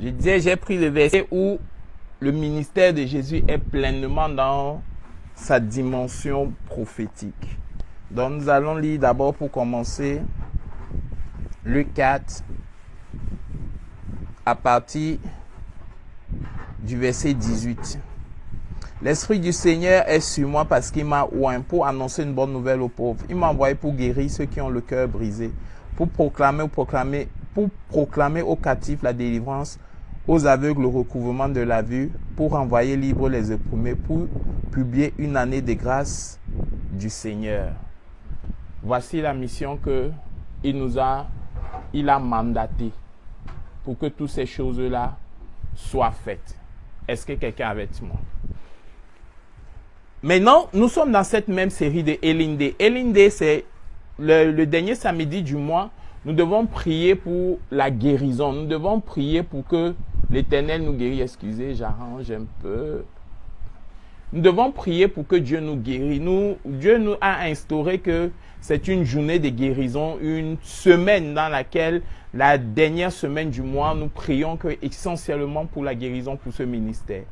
Je disais, j'ai pris le verset où le ministère de Jésus est pleinement dans sa dimension prophétique. Donc nous allons lire d'abord pour commencer Luc 4 à partir du verset 18. L'Esprit du Seigneur est sur moi parce qu'il m'a oint pour annoncer une bonne nouvelle aux pauvres. Il m'a envoyé pour guérir ceux qui ont le cœur brisé, pour proclamer aux captifs la délivrance, aux aveugles le recouvrement de la vue, pour envoyer libres les opprimés, pour publier une année de grâce du Seigneur. Voici la mission qu'il a mandatée pour que toutes ces choses-là soient faites. Est-ce que quelqu'un est avec moi? Maintenant, nous sommes dans cette même série de Elinde. Elinde, c'est le dernier samedi du mois. Nous devons prier pour la guérison. Nous devons prier pour que l'Éternel nous guérisse. Excusez, j'arrange un peu. Nous devons prier pour que Dieu nous guérisse. Dieu nous a instauré que c'est une journée de guérison, une semaine dans laquelle, la dernière semaine du mois, nous prions essentiellement pour la guérison pour ce ministère.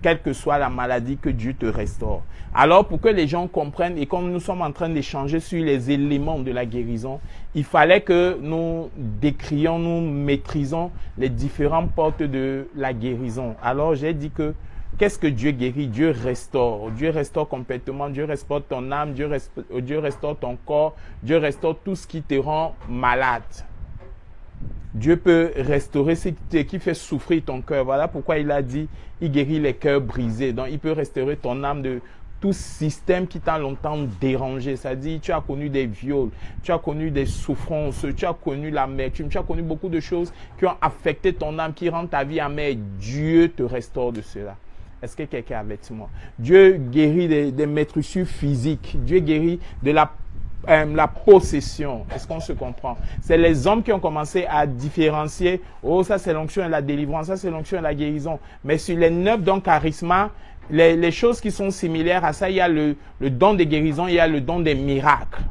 Quelle que soit la maladie, que Dieu te restaure. Alors, pour que les gens comprennent, et comme nous sommes en train d'échanger sur les éléments de la guérison, il fallait que nous décrions, nous maîtrisons les différentes portes de la guérison. Alors, j'ai dit que, qu'est-ce que Dieu guérit? Dieu restaure. Dieu restaure complètement. Dieu restaure ton âme. Dieu restaure ton corps. Dieu restaure tout ce qui te rend malade. Dieu peut restaurer ce qui fait souffrir ton cœur. Voilà pourquoi il a dit, il guérit les cœurs brisés. Donc, il peut restaurer ton âme de tout système qui t'a longtemps dérangé. C'est-à-dire, tu as connu des viols, tu as connu des souffrances, tu as connu l'amertume, tu as connu beaucoup de choses qui ont affecté ton âme, qui rendent ta vie amère. Dieu te restaure de cela. Est-ce que quelqu'un est avec moi? Dieu guérit des maîtrissures physiques. Dieu guérit de la possession. Est-ce qu'on se comprend? C'est les hommes qui ont commencé à différencier. Oh, ça c'est l'onction et la délivrance, ça c'est l'onction et la guérison. Mais sur les 9 dons charisma, les choses qui sont similaires à ça, il y a le don de guérison, il y a le don des miracles.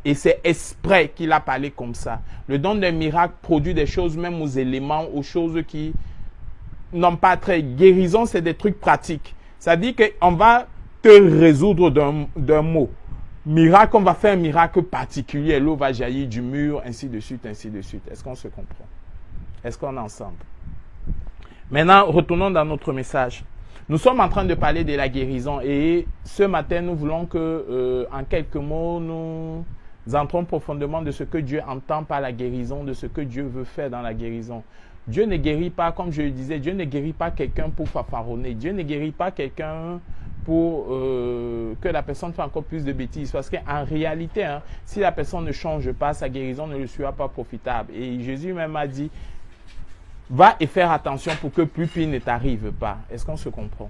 Et c'est exprès qu'il a parlé comme ça. Le don des miracles produit des choses même aux éléments, aux choses qui n'ont pas très... Guérison, c'est des trucs pratiques. Ça dit qu'on va te résoudre d'un mot. Miracle, on va faire un miracle particulier. L'eau va jaillir du mur, ainsi de suite, ainsi de suite. Est-ce qu'on se comprend? Est-ce qu'on est ensemble? Maintenant, retournons dans notre message. Nous sommes en train de parler de la guérison et ce matin, nous voulons que, en quelques mots, nous entrons profondément de ce que Dieu entend par la guérison, de ce que Dieu veut faire dans la guérison. Dieu ne guérit pas, comme je le disais, Dieu ne guérit pas quelqu'un pour fanfaronner. Dieu ne guérit pas quelqu'un pour que la personne fasse encore plus de bêtises. Parce qu'en réalité, si la personne ne change pas, sa guérison ne lui sera pas profitable. Et Jésus même a dit, va et faire attention pour que plus pire ne t'arrive pas. Est-ce qu'on se comprend?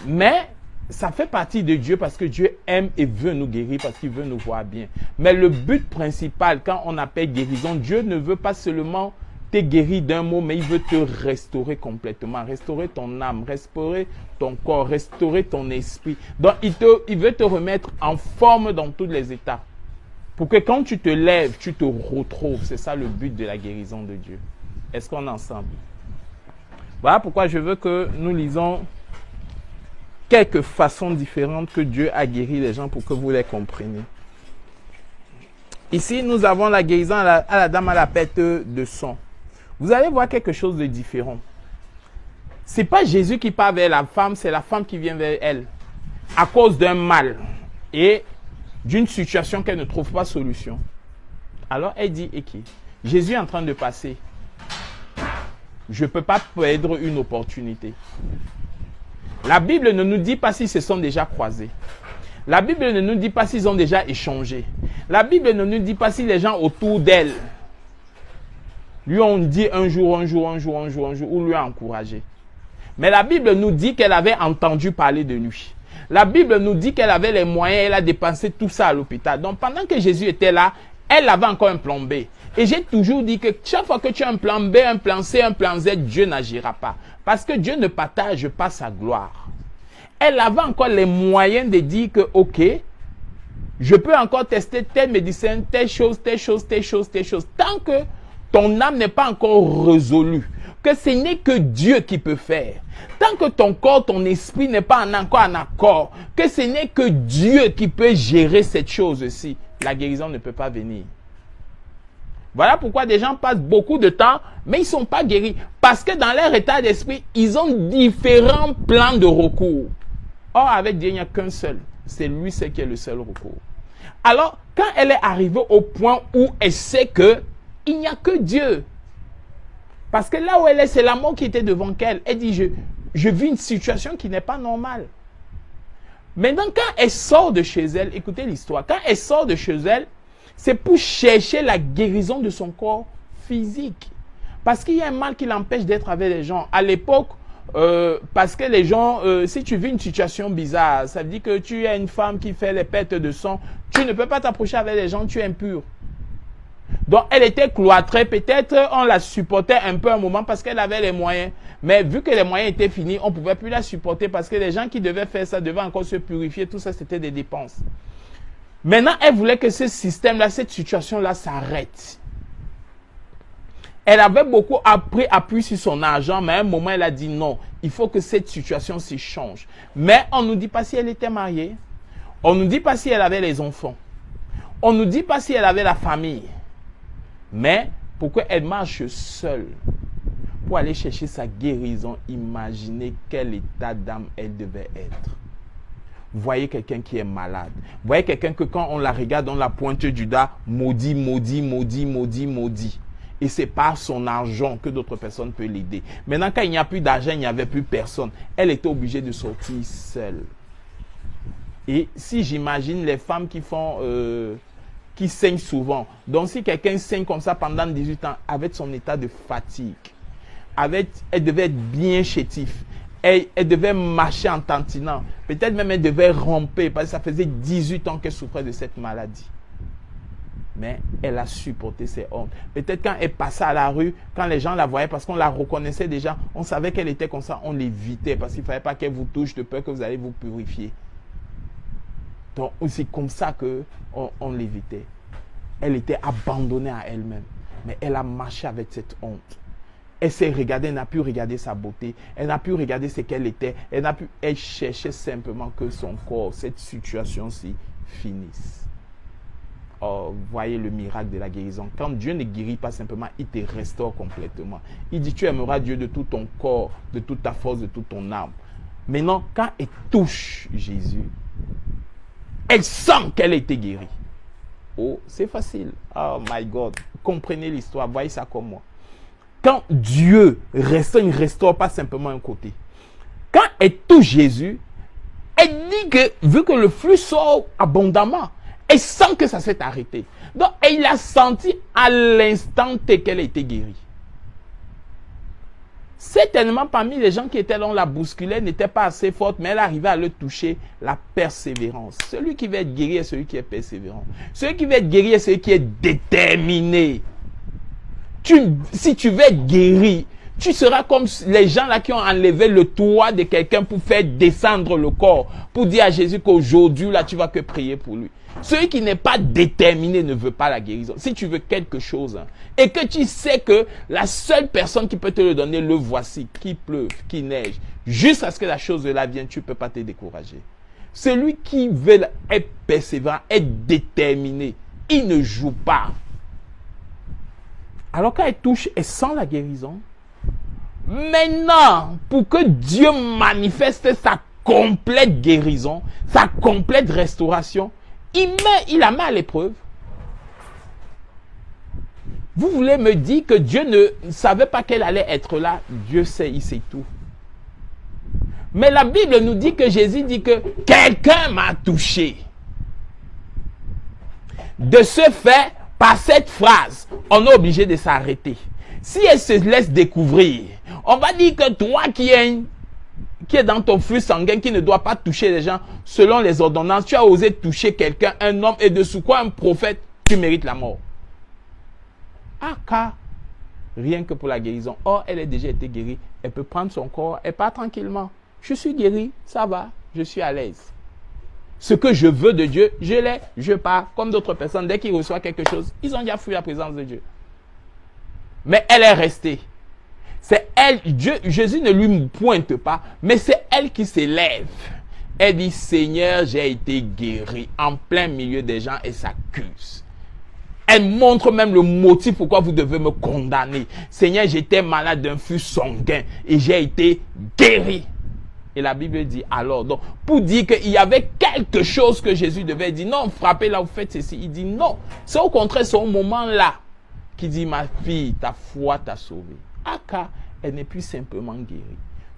Mais ça fait partie de Dieu parce que Dieu aime et veut nous guérir parce qu'il veut nous voir bien. Mais le but principal, quand on appelle guérison, Dieu ne veut pas seulement te guérir d'un mot, mais il veut te restaurer complètement, restaurer ton âme, restaurer ton corps, restaurer ton esprit. Donc, il veut te remettre en forme dans tous les états. Pour que quand tu te lèves, tu te retrouves. C'est ça le but de la guérison de Dieu. Est-ce qu'on est ensemble? Voilà pourquoi je veux que nous lisons quelques façons différentes que Dieu a guéri les gens pour que vous les compreniez. Ici, nous avons la guérison à la dame à la perte de sang. Vous allez voir quelque chose de différent. Ce n'est pas Jésus qui part vers la femme, c'est la femme qui vient vers elle. À cause d'un mal et d'une situation qu'elle ne trouve pas solution. Alors elle dit, ok, Jésus est en train de passer. Je ne peux pas perdre une opportunité. La Bible ne nous dit pas s'ils se sont déjà croisés. La Bible ne nous dit pas s'ils ont déjà échangé. La Bible ne nous dit pas si les gens autour d'elle lui ont dit un jour, ou lui a encouragé. Mais la Bible nous dit qu'elle avait entendu parler de lui. La Bible nous dit qu'elle avait les moyens, elle a dépensé tout ça à l'hôpital. Donc pendant que Jésus était là, elle avait encore un plan B. Et j'ai toujours dit que chaque fois que tu as un plan B, un plan C, un plan Z, Dieu n'agira pas. Parce que Dieu ne partage pas sa gloire. Elle avait encore les moyens de dire que, ok, je peux encore tester tel médecin, telle chose. Tant que ton âme n'est pas encore résolue, que ce n'est que Dieu qui peut faire, tant que ton corps, ton esprit n'est pas encore en accord, que ce n'est que Dieu qui peut gérer cette chose-ci, la guérison ne peut pas venir. Voilà pourquoi des gens passent beaucoup de temps, mais ils ne sont pas guéris. Parce que dans leur état d'esprit, ils ont différents plans de recours. Or, avec Dieu, il n'y a qu'un seul. C'est lui, c'est qui est le seul recours. Alors, quand elle est arrivée au point où elle sait qu'il n'y a que Dieu. Parce que là où elle est, c'est la mort qui était devant elle. Elle dit, je vis une situation qui n'est pas normale. Maintenant, quand elle sort de chez elle, écoutez l'histoire, quand elle sort de chez elle, c'est pour chercher la guérison de son corps physique. Parce qu'il y a un mal qui l'empêche d'être avec les gens. À l'époque, parce que les gens, si tu vis une situation bizarre, ça veut dire que tu es une femme qui fait les pertes de sang, tu ne peux pas t'approcher avec les gens, tu es impur. Donc, elle était cloîtrée. Peut-être on la supportait un peu un moment parce qu'elle avait les moyens. Mais vu que les moyens étaient finis, on ne pouvait plus la supporter parce que les gens qui devaient faire ça devaient encore se purifier. Tout ça, c'était des dépenses. Maintenant, elle voulait que ce système-là, cette situation-là s'arrête. Elle avait beaucoup appris sur son argent, mais à un moment, elle a dit non, il faut que cette situation-ci change. Mais on ne nous dit pas si elle était mariée. On ne nous dit pas si elle avait les enfants. On ne nous dit pas si elle avait la famille. Mais pourquoi elle marche seule pour aller chercher sa guérison? Imaginez quel état d'âme elle devait être. Voyez quelqu'un qui est malade. Voyez quelqu'un que quand on la regarde, on la pointe du doigt, maudit, maudit, maudit, maudit, maudit. Et c'est par son argent que d'autres personnes peuvent l'aider. Maintenant, quand il n'y a plus d'argent, il n'y avait plus personne. Elle était obligée de sortir seule. Et si j'imagine les femmes qui saignent souvent, donc si quelqu'un saigne comme ça pendant 18 ans, avec son état de fatigue, elle devait être bien chétive. Elle devait marcher en tantinant. Peut-être même elle devait ramper parce que ça faisait 18 ans qu'elle souffrait de cette maladie. Mais elle a supporté ses hontes. Peut-être quand elle passait à la rue, quand les gens la voyaient, parce qu'on la reconnaissait déjà, on savait qu'elle était comme ça, on l'évitait parce qu'il ne fallait pas qu'elle vous touche de peur que vous allez vous purifier. Donc c'est comme ça qu'on l'évitait. Elle était abandonnée à elle-même. Mais elle a marché avec cette honte. Elle s'est regardée, elle n'a pu regarder sa beauté, elle n'a pu regarder ce qu'elle était, elle cherchait simplement que son corps, cette situation-ci, finisse. Oh, voyez le miracle de la guérison. Quand Dieu ne guérit pas simplement, il te restaure complètement. Il dit, tu aimeras Dieu de tout ton corps, de toute ta force, de toute ton âme. Maintenant, quand elle touche Jésus, elle sent qu'elle a été guérie. Oh, c'est facile. Oh my God. Comprenez l'histoire, voyez ça comme moi. Quand Dieu restaure, il ne restaure pas simplement un côté. Quand elle touche Jésus, elle dit que, vu que le flux sort abondamment, elle sent que ça s'est arrêté. Donc, elle a senti à l'instant qu'elle a été guérie. Certainement, parmi les gens qui étaient là, on la bousculait, n'était pas assez forte, mais elle arrivait à le toucher, la persévérance. Celui qui veut être guéri est celui qui est persévérant. Celui qui veut être guéri est celui qui est déterminé. Si tu veux être guéri, tu seras comme les gens là qui ont enlevé le toit de quelqu'un pour faire descendre le corps, pour dire à Jésus qu'aujourd'hui là tu vas que prier pour lui. Celui qui n'est pas déterminé ne veut pas la guérison. Si tu veux quelque chose et que tu sais que la seule personne qui peut te le donner, le voici, qu'il pleuve, qu'il neige, jusqu'à ce que la chose là vienne, tu ne peux pas te décourager. Celui qui veut être persévérant, être déterminé, il ne joue pas. Alors quand elle touche, elle sent la guérison. Maintenant, pour que Dieu manifeste sa complète guérison, sa complète restauration, il la met à l'épreuve. Vous voulez me dire que Dieu ne savait pas qu'elle allait être là? Dieu sait, il sait tout. Mais la Bible nous dit que Jésus dit que quelqu'un m'a touché. De ce fait, par cette phrase, on est obligé de s'arrêter. Si elle se laisse découvrir, on va dire que toi qui est dans ton flux sanguin, qui ne doit pas toucher les gens selon les ordonnances, tu as osé toucher quelqu'un, un homme, et dessous quoi un prophète, tu mérites la mort. Ah, car rien que pour la guérison. Or, elle a déjà été guérie. Elle peut prendre son corps, elle part tranquillement. Je suis guérie, ça va, je suis à l'aise. Ce que je veux de Dieu, je l'ai, je pars. Comme d'autres personnes, dès qu'ils reçoivent quelque chose, ils ont déjà fui la présence de Dieu. Mais elle est restée. C'est elle, Jésus ne lui pointe pas, mais c'est elle qui s'élève. Elle dit, Seigneur, j'ai été guéri en plein milieu des gens et s'accuse. Elle montre même le motif pourquoi vous devez me condamner. Seigneur, j'étais malade d'un flux sanguin et j'ai été guéri. Et la Bible dit alors, donc, pour dire qu'il y avait quelque chose que Jésus devait dire, non, frappez là, vous faites ceci. Il dit non. C'est au contraire, c'est au moment-là qu'il dit, ma fille, ta foi t'a sauvée. Car elle n'est plus simplement guérie.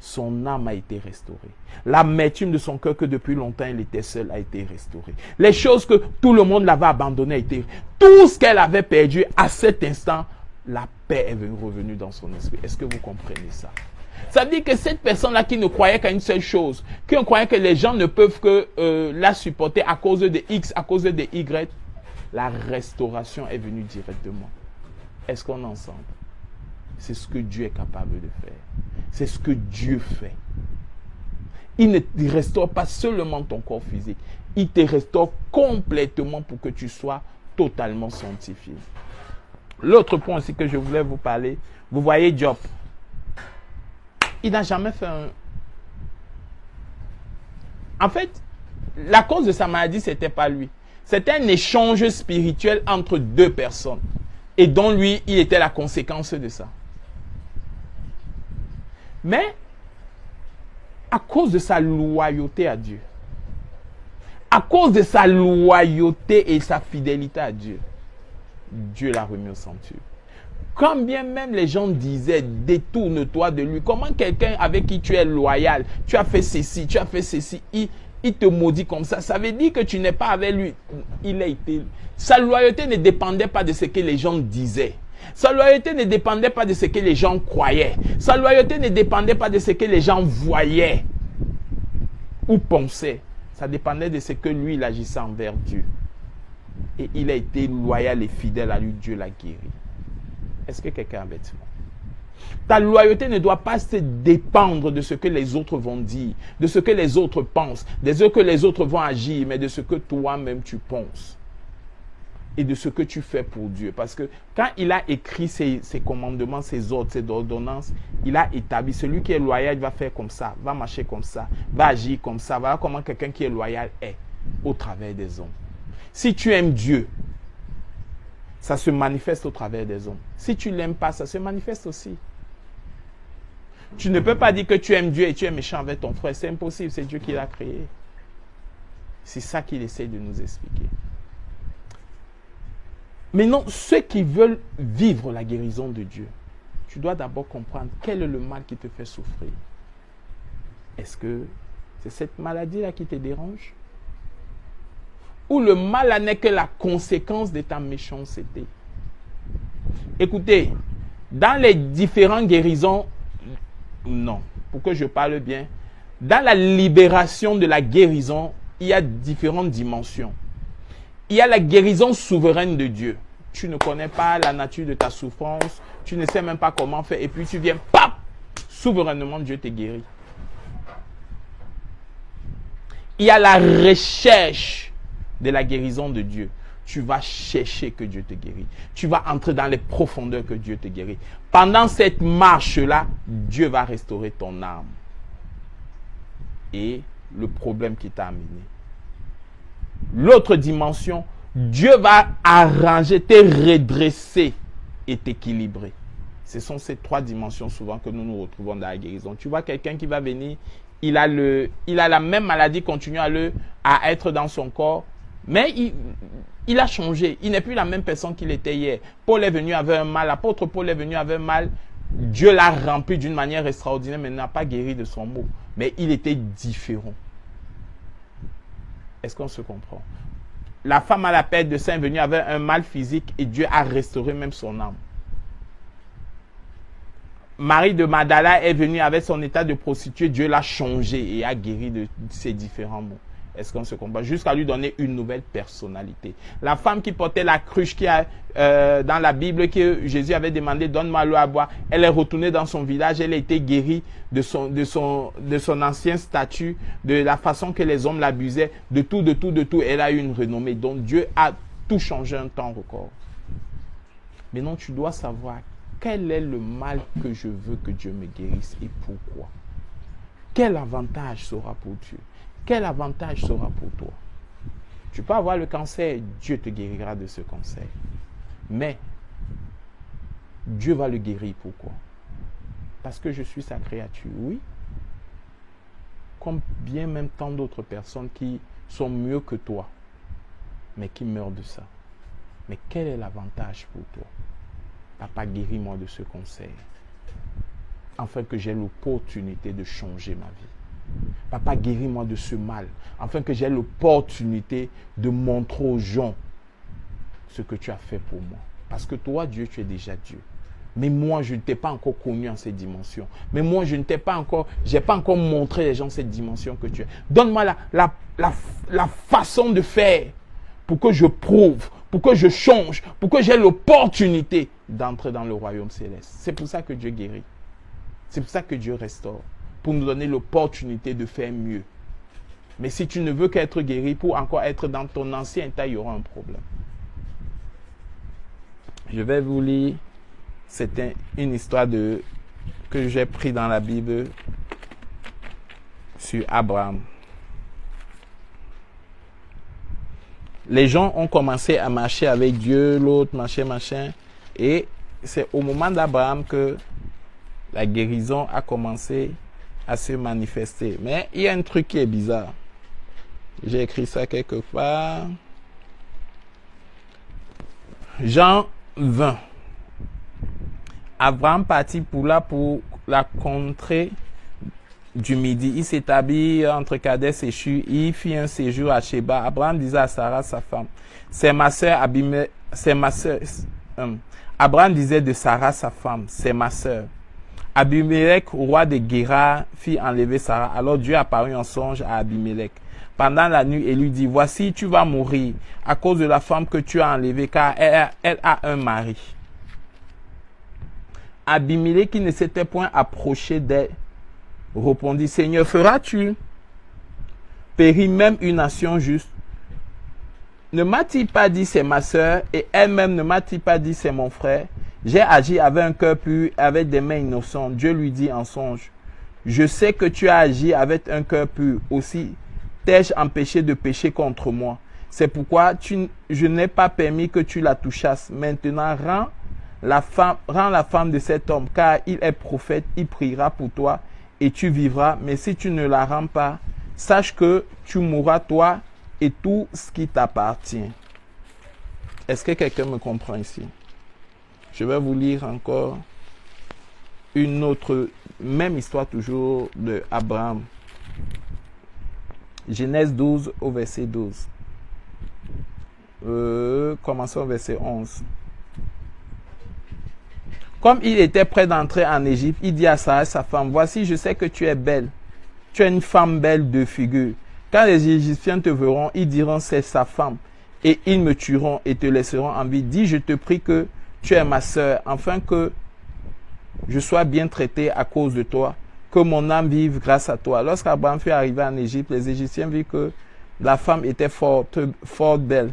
Son âme a été restaurée. L'amertume de son cœur que depuis longtemps elle était seule a été restaurée. Les choses que tout le monde l'avait abandonnées a été... Tout ce qu'elle avait perdu à cet instant, la paix est revenue dans son esprit. Est-ce que vous comprenez ça? Ça veut dire que cette personne-là qui ne croyait qu'à une seule chose, qui ne croyait que les gens ne peuvent que la supporter à cause de X, à cause de Y, la restauration est venue directement. Est-ce qu'on est ensemble? C'est ce que Dieu est capable de faire. C'est ce que Dieu fait. Il ne te restaure pas seulement ton corps physique. Il te restaure complètement pour que tu sois totalement sanctifié. L'autre point aussi que je voulais vous parler, vous voyez Job. Il n'a jamais fait un... En fait, la cause de sa maladie, ce n'était pas lui. C'était un échange spirituel entre deux personnes. Et dont lui, il était la conséquence de ça. Mais, à cause de sa loyauté à Dieu, à cause de sa loyauté et sa fidélité à Dieu, Dieu l'a remis au sanctuaire. Quand bien même les gens disaient, détourne-toi de lui, comment quelqu'un avec qui tu es loyal, tu as fait ceci, il te maudit comme ça, ça veut dire que tu n'es pas avec lui. Il a été... Sa loyauté ne dépendait pas de ce que les gens disaient. Sa loyauté ne dépendait pas de ce que les gens croyaient. Sa loyauté ne dépendait pas de ce que les gens voyaient ou pensaient. Ça dépendait de ce que lui, il agissait envers Dieu. Et il a été loyal et fidèle à lui. Dieu l'a guéri. Est-ce que quelqu'un a vêtement? Ta loyauté ne doit pas se dépendre de ce que les autres vont dire, de ce que les autres pensent, de ce que les autres vont agir, mais de ce que toi-même tu penses. Et de ce que tu fais pour Dieu. Parce que quand il a écrit ses commandements, ses ordres, ses ordonnances, il a établi. Celui qui est loyal, il va faire comme ça, va marcher comme ça, va agir comme ça. Voilà comment quelqu'un qui est loyal est au travers des hommes. Si tu aimes Dieu, ça se manifeste au travers des hommes. Si tu ne l'aimes pas, ça se manifeste aussi. Tu ne peux pas dire que tu aimes Dieu et tu es méchant avec ton frère. C'est impossible, c'est Dieu qui l'a créé. C'est ça qu'il essaie de nous expliquer. Maintenant, ceux qui veulent vivre la guérison de Dieu, tu dois d'abord comprendre quel est le mal qui te fait souffrir. Est-ce que c'est cette maladie-là qui te dérange? Ou le mal n'est que la conséquence de ta méchanceté? Écoutez, dans les différentes guérisons, non, pour que je parle bien, dans la libération de la guérison, il y a différentes dimensions. Il y a la guérison souveraine de Dieu. Tu ne connais pas la nature de ta souffrance, tu ne sais même pas comment faire, et puis tu viens, pap, souverainement Dieu te guérit. Il y a la recherche de la guérison de Dieu. Tu vas chercher que Dieu te guérit. Tu vas entrer dans les profondeurs que Dieu te guérit. Pendant cette marche-là, Dieu va restaurer ton âme. Et le problème qui t'a amené. L'autre dimension, Dieu va arranger, te redresser et t'équilibrer. Ce sont ces trois dimensions souvent que nous nous retrouvons dans la guérison. Tu vois quelqu'un qui va venir, il a la même maladie, continue à être dans son corps, mais il a changé. Il n'est plus la même personne qu'il était hier. Paul est venu avec un mal, l'apôtre Paul est venu avec un mal. Dieu l'a rempli d'une manière extraordinaire, mais n'a pas guéri de son mot. Mais il était différent. Est-ce qu'on se comprend? La femme à la perte de sein est venue avec un mal physique et Dieu a restauré même son âme. Marie de Magdala est venue avec son état de prostituée. Dieu l'a changé et a guéri de ses différents maux. Est-ce qu'on se comprend? Jusqu'à lui donner une nouvelle personnalité. La femme qui portait la cruche dans la Bible que Jésus avait demandé, donne-moi l'eau à boire. Elle est retournée dans son village. Elle a été guérie de son ancien statut, de la façon que les hommes l'abusaient, de tout. Elle a eu une renommée. Donc Dieu a tout changé un temps record. Maintenant, tu dois savoir quel est le mal que je veux que Dieu me guérisse et pourquoi? Quel avantage sera pour Dieu? Quel avantage sera pour toi? Tu peux avoir le cancer, Dieu te guérira de ce cancer. Mais Dieu va le guérir. Pourquoi? Parce que je suis sa créature, oui. Comme bien même tant d'autres personnes qui sont mieux que toi, mais qui meurent de ça. Mais quel est l'avantage pour toi? Papa, guéris-moi de ce cancer, afin que j'ai l'opportunité de changer ma vie. Papa, guéris-moi de ce mal, afin que j'ai l'opportunité de montrer aux gens ce que tu as fait pour moi. Parce que toi, Dieu, tu es déjà Dieu. Mais moi, je ne t'ai pas encore connu en cette dimension. Mais moi, je ne t'ai pas encore, j'ai pas encore montré les gens cette dimension que tu es. Donne-moi la façon de faire pour que je prouve, pour que je change, pour que j'ai l'opportunité d'entrer dans le royaume céleste. C'est pour ça que Dieu guérit. C'est pour ça que Dieu restaure. Pour nous donner l'opportunité de faire mieux. Mais si tu ne veux qu'être guéri, pour encore être dans ton ancien état, il y aura un problème. Je vais vous lire. C'est une histoire que j'ai pris dans la Bible sur Abraham. Les gens ont commencé à marcher avec Dieu, l'autre machin. Et c'est au moment d'Abraham que la guérison a commencé à se manifester. Mais il y a un truc qui est bizarre. J'ai écrit ça quelque part. Jean 20. Abraham partit pour la contrée du Midi. Il s'établit entre Kadès et Shur. Il fit un séjour à Sheba. Abraham disait à Sarah, sa femme, c'est ma sœur Abimelech, c'est ma sœur. Abraham disait de Sarah, sa femme, c'est ma sœur. Abimelech, roi de Guérar, fit enlever Sarah. Alors Dieu apparut en songe à Abimelech pendant la nuit et lui dit, voici, tu vas mourir à cause de la femme que tu as enlevée, car elle a un mari. Abimelech, qui ne s'était point approché d'elle, répondit, Seigneur, feras-tu périr même une nation juste? Ne m'a-t-il pas dit c'est ma sœur, et elle-même ne m'a-t-il pas dit c'est mon frère? J'ai agi avec un cœur pur, avec des mains innocentes. Dieu lui dit en songe, je sais que tu as agi avec un cœur pur, aussi t'ai-je empêché de pécher contre moi. C'est pourquoi je n'ai pas permis que tu la touchasses. Maintenant, rends la femme de cet homme, car il est prophète, il priera pour toi et tu vivras. Mais si tu ne la rends pas, sache que tu mourras toi et tout ce qui t'appartient. Est-ce que quelqu'un me comprend ici? Je vais vous lire encore une autre, même histoire toujours de Abraham. Genèse 12 au verset 12. Commençons au verset 11. Comme il était prêt d'entrer en Égypte, il dit à Sarah, sa femme, voici, je sais que tu es belle. Tu es une femme belle de figure. Quand les Égyptiens te verront, ils diront, c'est sa femme. Et ils me tueront et te laisseront en vie. Dis, je te prie que tu es ma sœur, afin que je sois bien traité à cause de toi, que mon âme vive grâce à toi. Lorsqu'Abraham fut arrivé en Égypte, les Égyptiens virent que la femme était fort belle.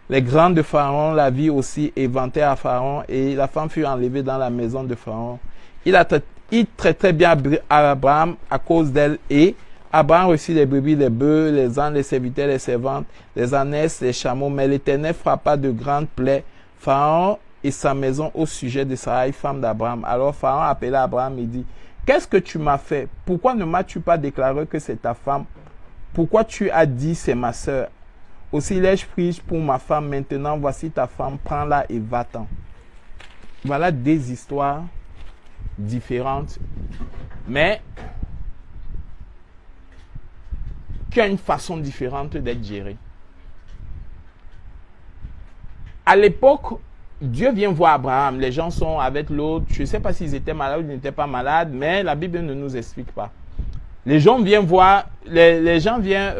Les grands de Pharaon la virent aussi et vantèrent à Pharaon, et la femme fut enlevée dans la maison de Pharaon. Il traitait bien Abraham à cause d'elle, et Abraham reçut les brebis, les bœufs, les ânes, les serviteurs, les servantes, les ânesses, les chameaux. Mais l'Éternel frappa de grandes plaies Pharaon et sa maison au sujet de Sarai, femme d'Abraham. Alors Pharaon appela Abraham et dit, qu'est-ce que tu m'as fait? Pourquoi ne m'as-tu pas déclaré que c'est ta femme? Pourquoi tu as dit c'est ma sœur? Aussi l'ai-je prise pour ma femme. Maintenant, voici ta femme, prends-la et va-t'en. Voilà des histoires différentes, mais qui a une façon différente d'être gérée. À l'époque, Dieu vient voir Abraham. Les gens sont avec l'autre. Je ne sais pas s'ils étaient malades ou ils n'étaient pas malades, mais la Bible ne nous explique pas. Les gens viennent voir, les gens viennent,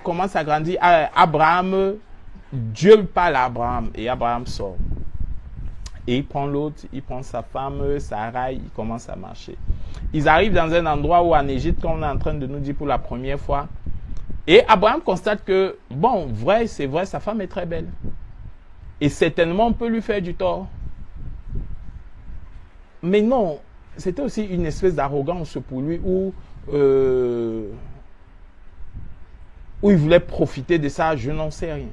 commencent à grandir. Abraham, Dieu parle à Abraham et Abraham sort. Et il prend l'autre, il prend sa femme, Sarah, il commence à marcher. Ils arrivent dans un endroit où en Égypte, comme on est en train de nous dire pour la première fois. Et Abraham constate que, bon, c'est vrai, sa femme est très belle. Et certainement, on peut lui faire du tort. Mais non, c'était aussi une espèce d'arrogance pour lui où il voulait profiter de ça, je n'en sais rien.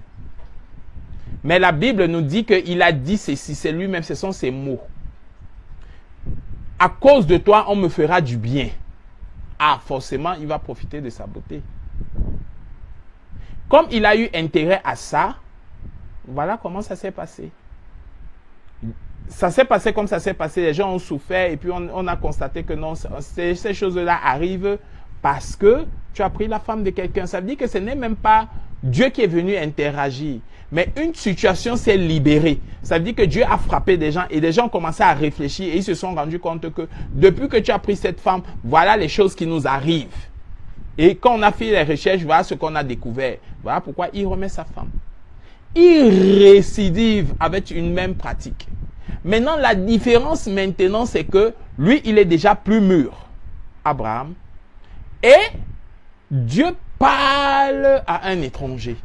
Mais la Bible nous dit qu'il a dit ceci, c'est lui-même, ce sont ses mots. À cause de toi, on me fera du bien. Ah, forcément, il va profiter de sa beauté. Comme il a eu intérêt à ça, voilà comment ça s'est passé. Ça s'est passé comme ça s'est passé, les gens ont souffert et puis on a constaté que non, ces choses-là arrivent parce que tu as pris la femme de quelqu'un. Ça veut dire que ce n'est même pas Dieu qui est venu interagir, mais une situation s'est libérée. Ça veut dire que Dieu a frappé des gens et des gens ont commencé à réfléchir et ils se sont rendus compte que depuis que tu as pris cette femme, voilà les choses qui nous arrivent. Et quand on a fait les recherches, voilà ce qu'on a découvert. Voilà pourquoi il remet sa femme. Il récidive avec une même pratique. Maintenant, la différence maintenant, c'est que lui, il est déjà plus mûr, Abraham, et Dieu parle à un étranger.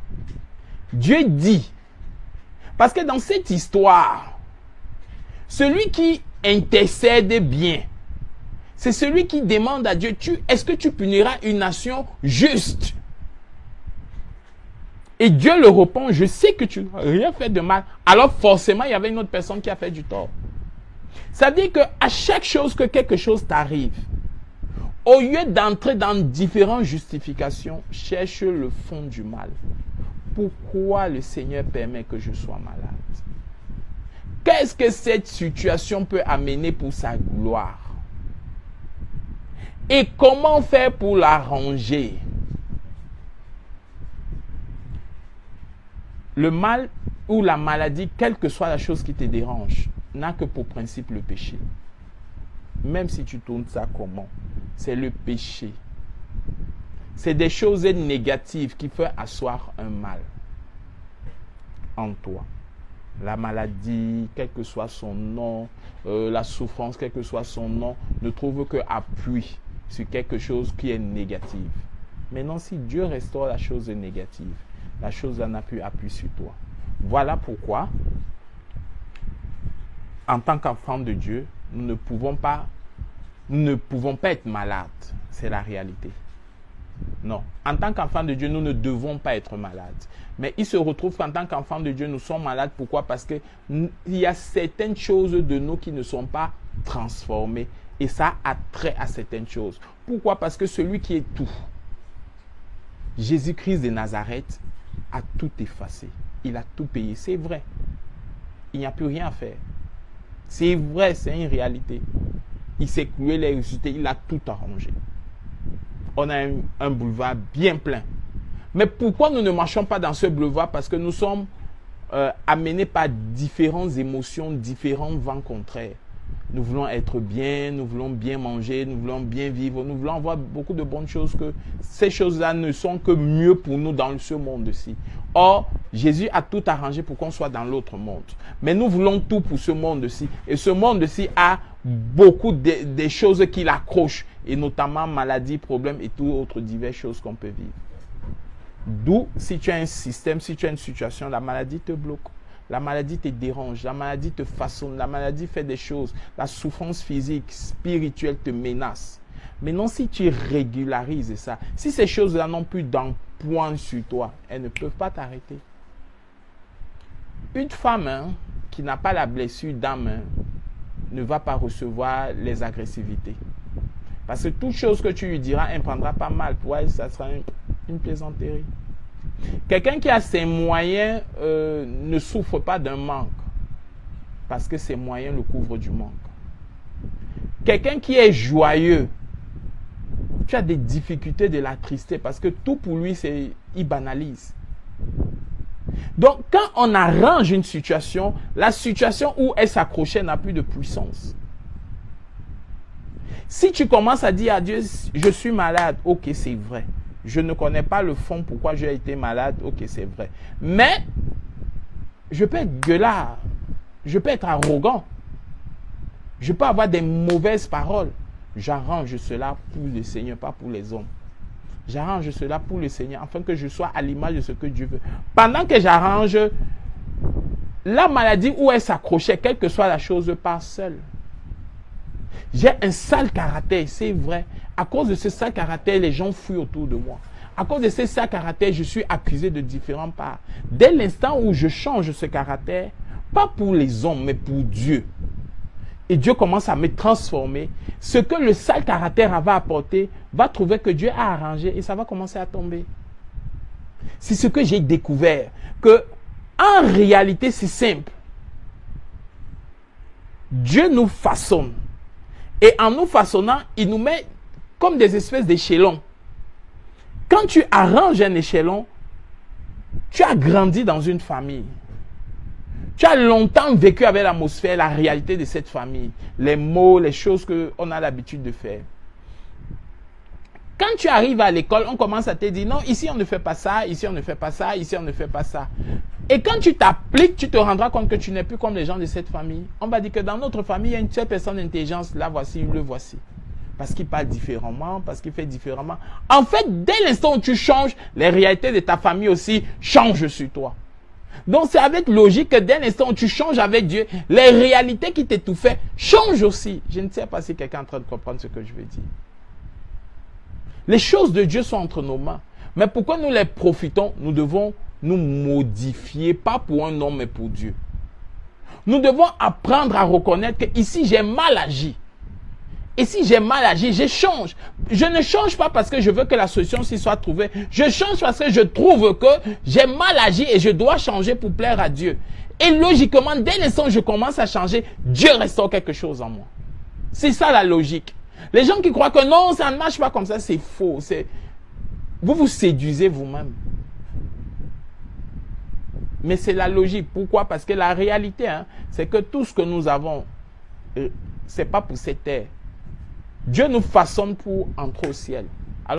Dieu dit, parce que dans cette histoire, celui qui intercède bien, c'est celui qui demande à Dieu, est-ce que tu puniras une nation juste? Et Dieu le répond, je sais que tu n'as rien fait de mal. Alors forcément, il y avait une autre personne qui a fait du tort. Ça veut dire qu'à chaque chose que quelque chose t'arrive, au lieu d'entrer dans différentes justifications, cherche le fond du mal. Pourquoi le Seigneur permet que je sois malade? Qu'est-ce que cette situation peut amener pour sa gloire? Et comment faire pour l'arranger? Le mal ou la maladie, quelle que soit la chose qui te dérange, n'a que pour principe le péché. Même si tu tournes ça comment, c'est le péché. C'est des choses négatives qui font asseoir un mal en toi. La maladie, quel que soit son nom, la souffrance, quel que soit son nom, ne trouve que appui sur quelque chose qui est négatif. Maintenant, si Dieu restaure la chose négative, la chose n'a plus appui sur toi. Voilà pourquoi, en tant qu'enfant de Dieu, nous ne pouvons pas être malades. C'est la réalité. Non. En tant qu'enfant de Dieu, nous ne devons pas être malades. Mais il se retrouve qu'en tant qu'enfant de Dieu, nous sommes malades. Pourquoi? Parce qu'il y a certaines choses de nous qui ne sont pas transformées. Et ça a trait à certaines choses. Pourquoi? Parce que celui qui est tout, Jésus-Christ de Nazareth, a tout effacé. Il a tout payé. C'est vrai. Il n'y a plus rien à faire. C'est vrai, c'est une réalité. Il s'est cloué les ressuscité, il a tout arrangé. On a un boulevard bien plein. Mais pourquoi nous ne marchons pas dans ce boulevard? Parce que nous sommes amenés par différentes émotions, différents vents contraires. Nous voulons être bien, nous voulons bien manger, nous voulons bien vivre, nous voulons avoir beaucoup de bonnes choses, que ces choses-là ne sont que mieux pour nous dans ce monde-ci. Or, Jésus a tout arrangé pour qu'on soit dans l'autre monde. Mais nous voulons tout pour ce monde-ci. Et ce monde-ci a beaucoup de choses qui l'accrochent, et notamment maladies, problèmes et toutes autres diverses choses qu'on peut vivre. D'où, si tu as un système, si tu as une situation, la maladie te bloque. La maladie te dérange, la maladie te façonne, la maladie fait des choses. La souffrance physique, spirituelle te menace. Maintenant, si tu régularises ça, si ces choses-là n'ont plus d'emploi sur toi, elles ne peuvent pas t'arrêter. Une femme qui n'a pas la blessure d'âme ne va pas recevoir les agressivités. Parce que toute chose que tu lui diras, elle ne prendra pas mal. Pour elle, ça sera une plaisanterie. Quelqu'un qui a ses moyens ne souffre pas d'un manque parce que ses moyens le couvrent du manque. Quelqu'un qui est joyeux, tu as des difficultés de l'attrister parce que tout pour lui, il banalise. Donc, quand on arrange une situation, la situation où elle s'accrochait n'a plus de puissance. Si tu commences à dire à Dieu, je suis malade, ok, c'est vrai. Je ne connais pas le fond pourquoi j'ai été malade. Ok, c'est vrai. Mais, je peux être gueulard. Je peux être arrogant. Je peux avoir des mauvaises paroles. J'arrange cela pour le Seigneur, pas pour les hommes. J'arrange cela pour le Seigneur, afin que je sois à l'image de ce que Dieu veut. Pendant que j'arrange, la maladie où elle s'accrochait, quelle que soit la chose, part seule. J'ai un sale caractère, c'est vrai. À cause de ce sale caractère, les gens fuient autour de moi. À cause de ce sale caractère, je suis accusé de différentes parts. Dès l'instant où je change ce caractère, pas pour les hommes, mais pour Dieu, et Dieu commence à me transformer, ce que le sale caractère va apporter, va trouver que Dieu a arrangé et ça va commencer à tomber. C'est ce que j'ai découvert, que en réalité, c'est simple. Dieu nous façonne. Et en nous façonnant, il nous met comme des espèces d'échelons. Quand tu arranges un échelon, tu as grandi dans une famille. Tu as longtemps vécu avec l'atmosphère, la réalité de cette famille. Les mots, les choses qu'on a l'habitude de faire. Quand tu arrives à l'école, on commence à te dire, non, ici on ne fait pas ça, ici on ne fait pas ça, ici on ne fait pas ça. Et quand tu t'appliques, tu te rendras compte que tu n'es plus comme les gens de cette famille. On va dire que dans notre famille, il y a une seule personne d'intelligence, là voici, le voici. Parce qu'il parle différemment, parce qu'il fait différemment. En fait, dès l'instant où tu changes, les réalités de ta famille aussi changent sur toi. Donc c'est avec logique que dès l'instant où tu changes avec Dieu, les réalités qui t'étouffaient changent aussi. Je ne sais pas si quelqu'un est en train de comprendre ce que je veux dire. Les choses de Dieu sont entre nos mains. Mais pourquoi nous les profitons? Nous devons nous modifier, pas pour un homme, mais pour Dieu. Nous devons apprendre à reconnaître que ici j'ai mal agi. Et si j'ai mal agi, je change. Je ne change pas parce que je veux que la solution s'y soit trouvée. Je change parce que je trouve que j'ai mal agi et je dois changer pour plaire à Dieu. Et logiquement, dès l'instant où je commence à changer, Dieu restaure quelque chose en moi. C'est ça la logique. Les gens qui croient que non, ça ne marche pas comme ça, c'est faux. Vous vous séduisez vous-même. Mais c'est la logique. Pourquoi? Parce que la réalité, c'est que tout ce que nous avons, c'est pas pour cette terre. Dieu nous façonne pour entrer au ciel.